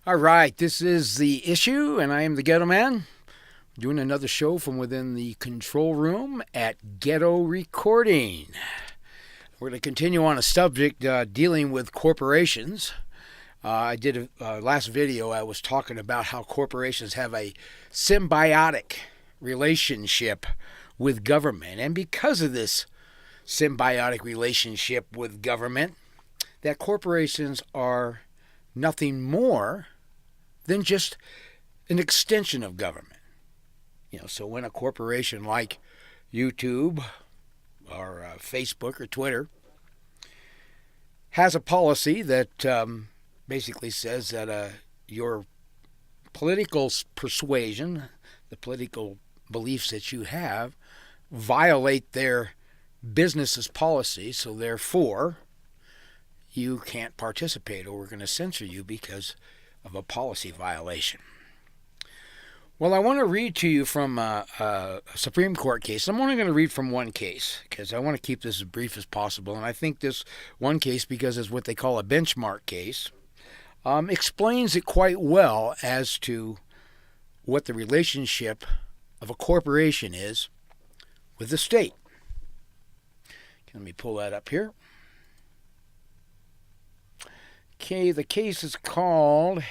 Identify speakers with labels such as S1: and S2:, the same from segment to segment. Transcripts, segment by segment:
S1: All right, this is The Issue, and I am the Ghetto Man, doing another show from within the control room at Ghetto Recording. We're going to continue on a subject dealing with corporations. I did a last video, I was talking about how corporations have a symbiotic relationship with government, and because of this symbiotic relationship with government, that corporations are nothing more than just an extension of government. So when a corporation like YouTube or Facebook or Twitter has a policy that basically says that your political persuasion, the political beliefs that you have, violate their business's policy, so therefore you can't participate or we're going to censor you because of a policy violation. Well, I want to read to you from a Supreme Court case. I'm only going to read from one case because I want to keep this as brief as possible. And I think this one case, because it's what they call a benchmark case, explains it quite well as to what the relationship of a corporation is with the state. Let me pull that up here. Okay, the case is called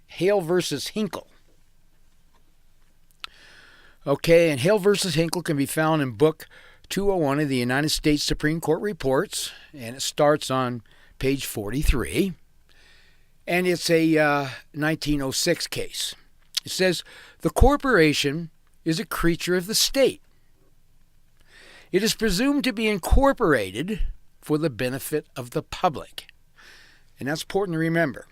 S1: Hale versus Henkel. Okay, and Hale versus Henkel can be found in Book 201 of the United States Supreme Court Reports, and it starts on page 43. And it's a 1906 case. It says, the corporation is a creature of the state. It is presumed to be incorporated for the benefit of the public. And that's important to remember.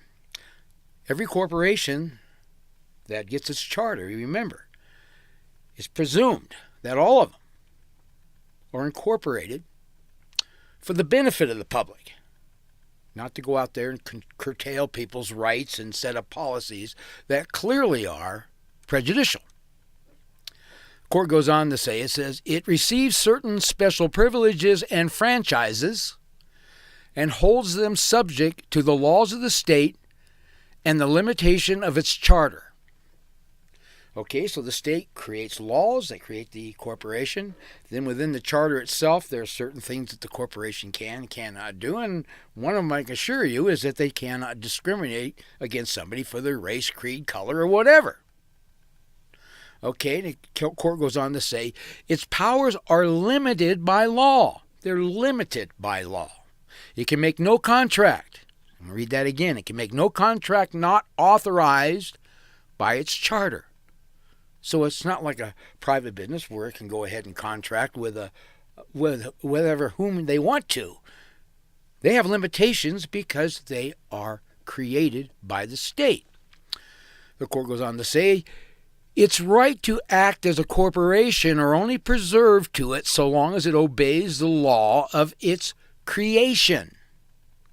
S1: Every corporation that gets its charter, you remember, it's presumed that all of them are incorporated for the benefit of the public. Not to go out there and curtail people's rights and set up policies that clearly are prejudicial. The court goes on to say, it says, it receives certain special privileges and franchises and holds them subject to the laws of the state and the limitation of its charter. Okay, so the state creates laws that create the corporation. Then within the charter itself, there are certain things that the corporation can and cannot do. And one of them, I can assure you, is that they cannot discriminate against somebody for their race, creed, color, or whatever. Okay, the court goes on to say, its powers are limited by law. They're limited by law. It can make no contract. I'm going to read that again. It can make no contract not authorized by its charter. So it's not like a private business where it can go ahead and contract with whatever whom they want to. They have limitations because they are created by the state. The court goes on to say, its right to act as a corporation are only preserved to it so long as it obeys the law of its creation.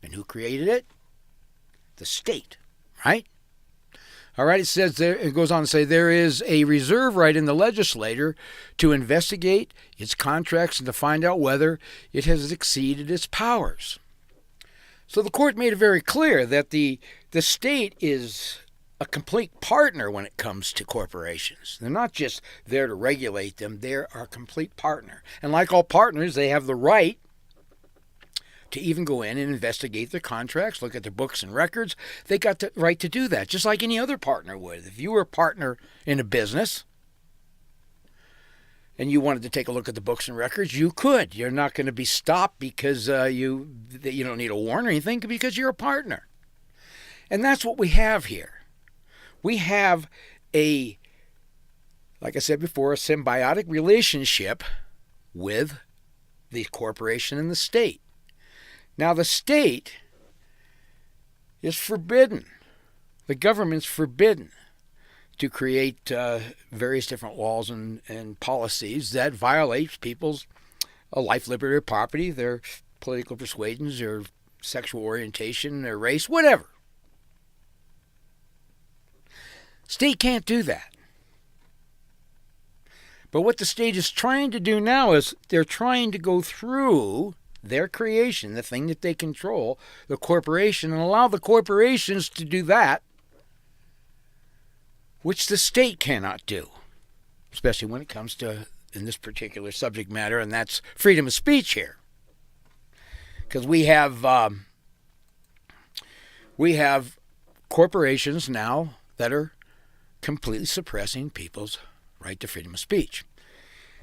S1: And who created it? The state, right? All right, it says there, it goes on to say there is a reserve right in the legislature to investigate its contracts and to find out whether it has exceeded its powers. So the court made it very clear that the state is a complete partner when it comes to corporations. They're not just there to regulate them, they're a complete partner. And like all partners, they have the right to even go in and investigate their contracts, look at their books and records. They got the right to do that, just like any other partner would. If you were a partner in a business and you wanted to take a look at the books and records, you could. You're not going to be stopped because you don't need a warrant or anything because you're a partner. And that's what we have here. We have like I said before, a symbiotic relationship with the corporation and the state. Now, the state is forbidden. The government's forbidden to create various different laws and policies that violate people's life, liberty, or property, their political persuasions, their sexual orientation, their race, whatever. State can't do that. But what the state is trying to do now is they're trying to go through their creation, the thing that they control, the corporation, and allow the corporations to do that which the state cannot do, especially when it comes to, in this particular subject matter, and that's freedom of speech here. Because we have corporations now that are completely suppressing people's right to freedom of speech.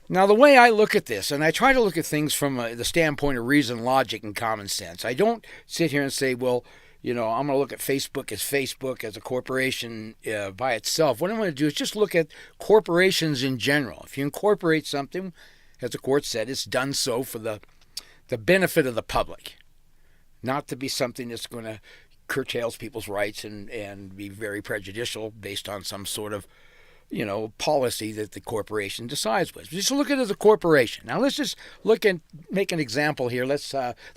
S1: Now, the way I look at this, and I try to look at things from the standpoint of reason, logic, and common sense. I don't sit here and say, well, I'm going to look at Facebook as a corporation by itself. What I'm going to do is just look at corporations in general. If you incorporate something, as the court said, it's done so for the benefit of the public, not to be something that's going to curtail people's rights and be very prejudicial based on some sort of policy that the corporation decides with. Just look at it as a corporation. Now let's just look and make an example here. Let's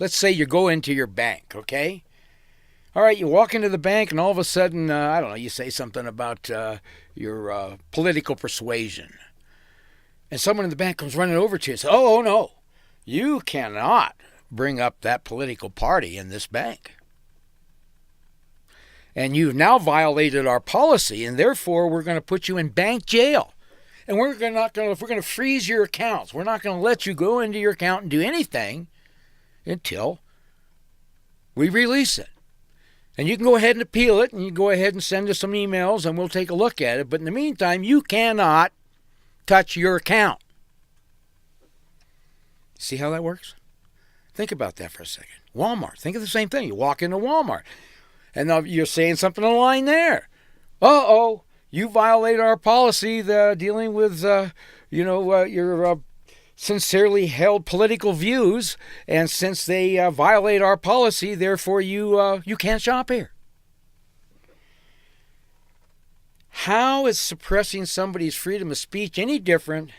S1: say you go into your bank, okay? All right, you walk into the bank and all of a sudden, you say something about your political persuasion. And someone in the bank comes running over to you and says, oh, no, you cannot bring up that political party in this bank. And you've now violated our policy, and therefore we're going to put you in bank jail. And we're going to freeze your accounts. We're not going to let you go into your account and do anything until we release it. And you can go ahead and appeal it, and you can go ahead and send us some emails, and we'll take a look at it. But in the meantime, you cannot touch your account. See how that works? Think about that for a second. Walmart. Think of the same thing. You walk into Walmart. And now you're saying something on the line there. Uh-oh, you violate our policy dealing with, your sincerely held political views. And since they violate our policy, therefore you can't shop here. How is suppressing somebody's freedom of speech any different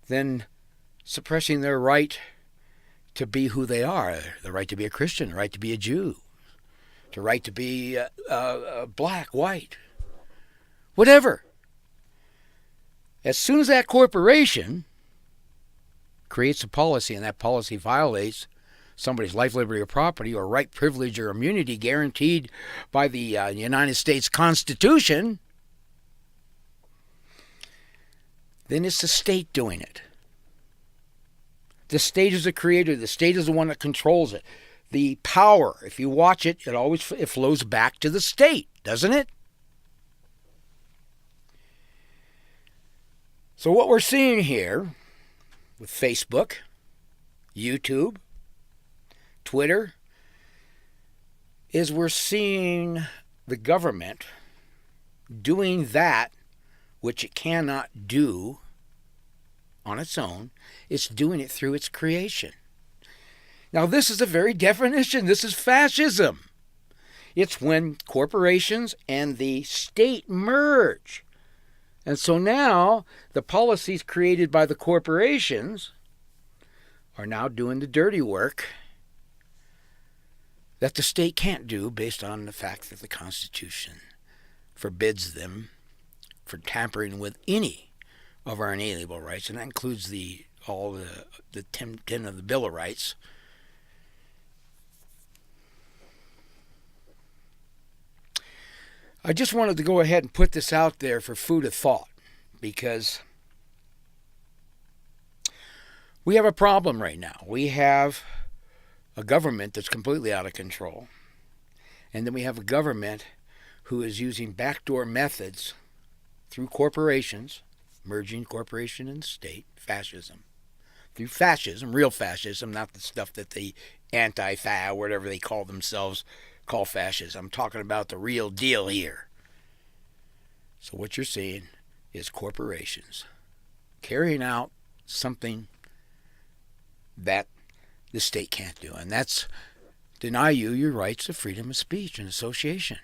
S1: than suppressing their right to be who they are? The right to be a Christian, the right to be a Jew. The right to be black, white, whatever. As soon as that corporation creates a policy and that policy violates somebody's life, liberty, or property, or right, privilege, or immunity guaranteed by the United States Constitution, then it's the state doing it. The state is the creator. The state is the one that controls it. The power, if you watch it, it flows back to the state, doesn't it? So what we're seeing here with Facebook, YouTube, Twitter, is we're seeing the government doing that which it cannot do on its own. It's doing it through its creation. Now, this is a very definition. This is fascism. It's when corporations and the state merge. And so now the policies created by the corporations are now doing the dirty work that the state can't do based on the fact that the Constitution forbids them from tampering with any of our inalienable rights, and that includes all the 10 of the Bill of Rights. I just wanted to go ahead and put this out there for food of thought, because we have a problem right now. We have a government that's completely out of control, and then we have a government who is using backdoor methods through corporations, merging corporation and state, fascism. Through fascism, real fascism, not the stuff that the anti-fa, whatever they call themselves, call fascism. I'm talking about the real deal here. So what you're seeing is corporations carrying out something that the state can't do, and that's deny you your rights of freedom of speech and association,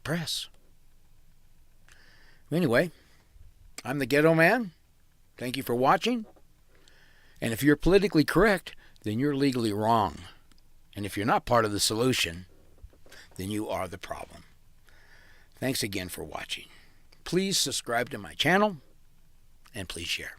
S1: press. Anyway, I'm the Ghetto Man. Thank you for watching. And if you're politically correct, then you're legally wrong. And if you're not part of the solution, then you are the problem. Thanks again for watching. Please subscribe to my channel, and please share.